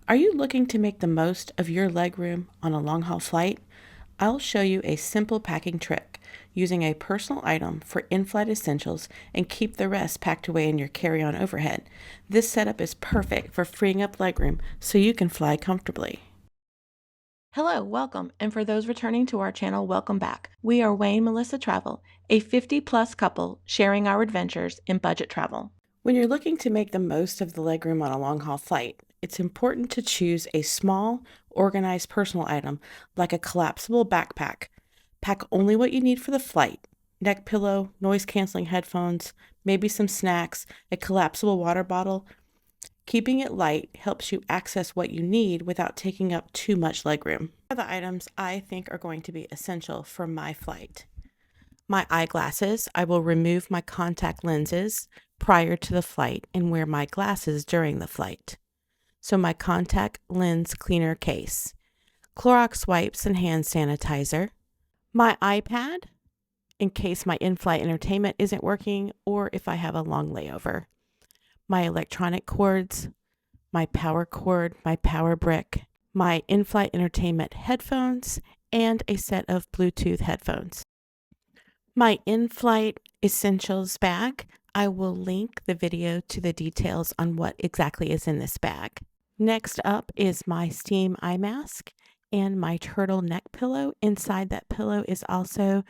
Are you looking to make the most of your legroom on a long haul flight? I'll show you a simple packing trick using a personal item for in-flight essentials and keep the rest packed away in your carry-on overhead. This setup is perfect for freeing up legroom so you can fly comfortably. Hello, welcome, and for those returning to our channel, welcome back. We are Wayne Melissa Travel, a 50-plus couple sharing our adventures in budget travel. When you're looking to make the most of the legroom on a long-haul flight, it's important to choose a small, organized personal item like a collapsible backpack. Pack only what you need for the flight: neck pillow, noise-canceling headphones, maybe some snacks, a collapsible water bottle. Keeping it light helps you access what you need without taking up too much legroom. These are the items I think are going to be essential for my flight. My eyeglasses. I will remove my contact lenses prior to the flight and wear my glasses during the flight. So my contact lens cleaner case. Clorox wipes and hand sanitizer. My iPad, in case my in-flight entertainment isn't working or if I have a long layover. My electronic cords, my power cord, my power brick, my in-flight entertainment headphones, and a set of Bluetooth headphones. My in-flight essentials bag. I will link the video to the details on what exactly is in this bag. Next up is my steam eye mask and my turtle neck pillow. Inside that pillow is also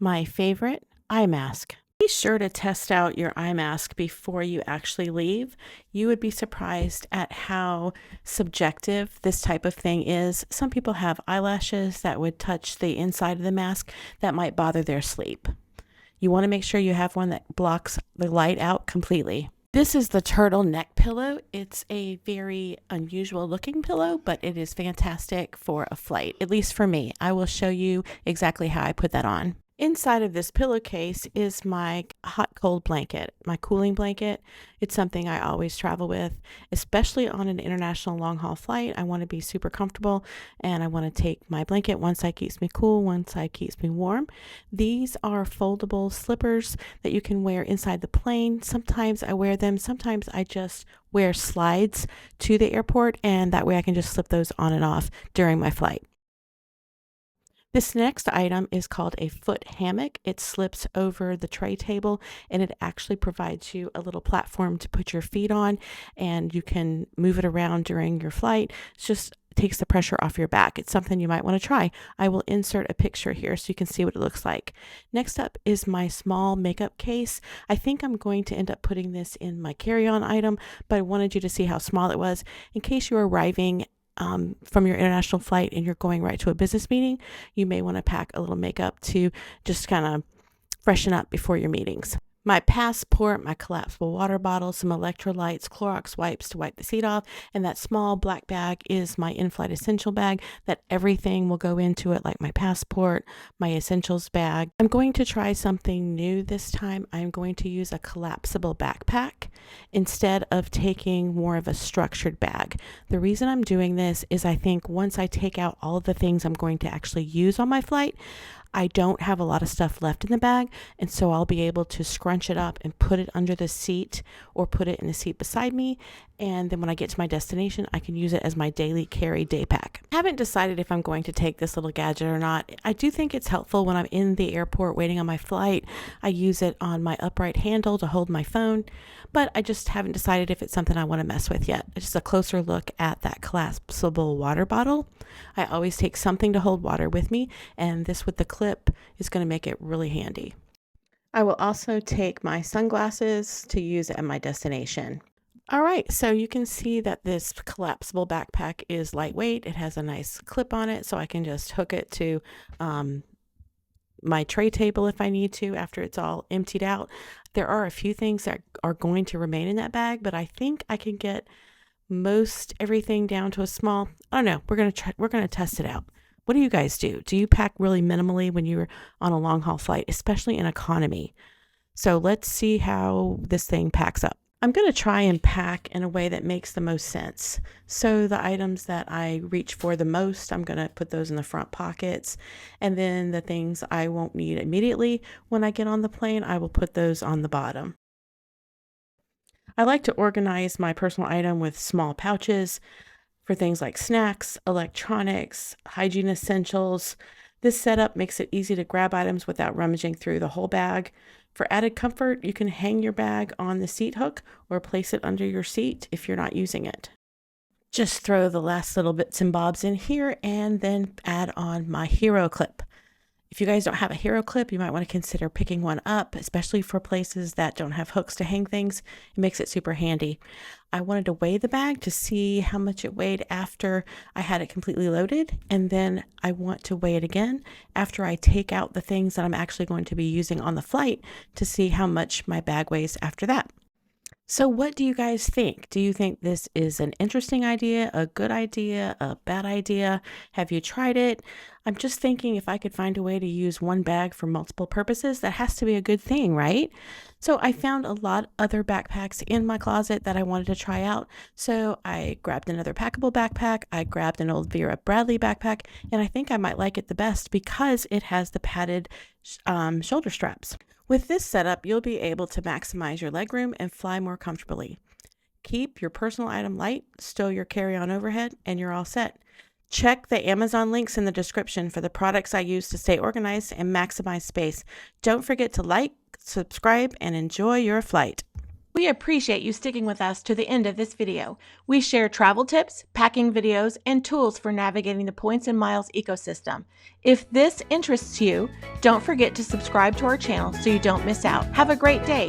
my favorite eye mask. Be sure to test out your eye mask before you actually leave. You would be surprised at how subjective this type of thing is. Some people have eyelashes that would touch the inside of the mask that might bother their sleep. You want to make sure you have one that blocks the light out completely. This is the turtle neck pillow. It's a very unusual looking pillow, but it is fantastic for a flight, at least for me. I will show you exactly how I put that on. Inside of this pillowcase is my hot cold blanket, my cooling blanket. It's something I always travel with, especially on an international long haul flight. I want to be super comfortable and I want to take my blanket. One side keeps me cool, one side keeps me warm. These are foldable slippers that you can wear inside the plane. Sometimes I wear them, sometimes I just wear slides to the airport, and that way I can just slip those on and off during my flight. This next item is called a foot hammock. It slips over the tray table and it actually provides you a little platform to put your feet on, and you can move it around during your flight. It just takes the pressure off your back. It's something you might want to try. I will insert a picture here so you can see what it looks like. Next up is my small makeup case. I think I'm going to end up putting this in my carry-on item, but I wanted you to see how small it was in case you're arriving from your international flight and you're going right to a business meeting. You may want to pack a little makeup to just kind of freshen up before your meetings. My passport, my collapsible water bottle, some electrolytes, Clorox wipes to wipe the seat off, and that small black bag is my in-flight essential bag that everything will go into it, like my passport, my essentials bag. I'm going to try something new this time. I'm going to use a collapsible backpack instead of taking more of a structured bag. The reason I'm doing this is I think once I take out all of the things I'm going to actually use on my flight, I don't have a lot of stuff left in the bag, and so I'll be able to scrunch it up and put it under the seat or put it in the seat beside me, and then when I get to my destination, I can use it as my daily carry day pack. I haven't decided if I'm going to take this little gadget or not. I do think it's helpful when I'm in the airport waiting on my flight. I use it on my upright handle to hold my phone, but I just haven't decided if it's something I want to mess with yet. It's just a closer look at that collapsible water bottle. I always take something to hold water with me, and this with the clip is going to make it really handy. I will also take my sunglasses to use at my destination. All right, so you can see that this collapsible backpack is lightweight. It has a nice clip on it, so I can just hook it to my tray table if I need to after it's all emptied out. There are a few things that are going to remain in that bag, but I think I can get most everything down to a small, I don't know, we're going to test it out. What do you guys do? Do you pack really minimally when you're on a long haul flight, especially in economy? So let's see how this thing packs up. I'm going to try and pack in a way that makes the most sense. So the items that I reach for the most, I'm going to put those in the front pockets. And then the things I won't need immediately when I get on the plane, I will put those on the bottom. I like to organize my personal item with small pouches. for things like snacks, electronics, hygiene essentials. This setup makes it easy to grab items without rummaging through the whole bag. For added comfort, you can hang your bag on the seat hook or place it under your seat if you're not using it. Just throw the last little bits and bobs in here and then add on my hero clip. If you guys don't have a hero clip, you might want to consider picking one up, especially for places that don't have hooks to hang things. It makes it super handy. I wanted to weigh the bag to see how much it weighed after I had it completely loaded, and then I want to weigh it again after I take out the things that I'm actually going to be using on the flight to see how much my bag weighs after that. So what do you guys think? Do you think this is an interesting idea, a good idea, a bad idea? Have you tried it? I'm just thinking if I could find a way to use one bag for multiple purposes, that has to be a good thing, right? So I found a lot other backpacks in my closet that I wanted to try out. So I grabbed another packable backpack. I grabbed an old Vera Bradley backpack, and I think I might like it the best because it has the padded shoulder straps. With this setup, you'll be able to maximize your legroom and fly more comfortably. Keep your personal item light, stow your carry-on overhead, and you're all set. Check the Amazon links in the description for the products I use to stay organized and maximize space. Don't forget to like, subscribe, and enjoy your flight. We appreciate you sticking with us to the end of this video. We share travel tips, packing videos, and tools for navigating the points and miles ecosystem. If this interests you, don't forget to subscribe to our channel so you don't miss out. Have a great day.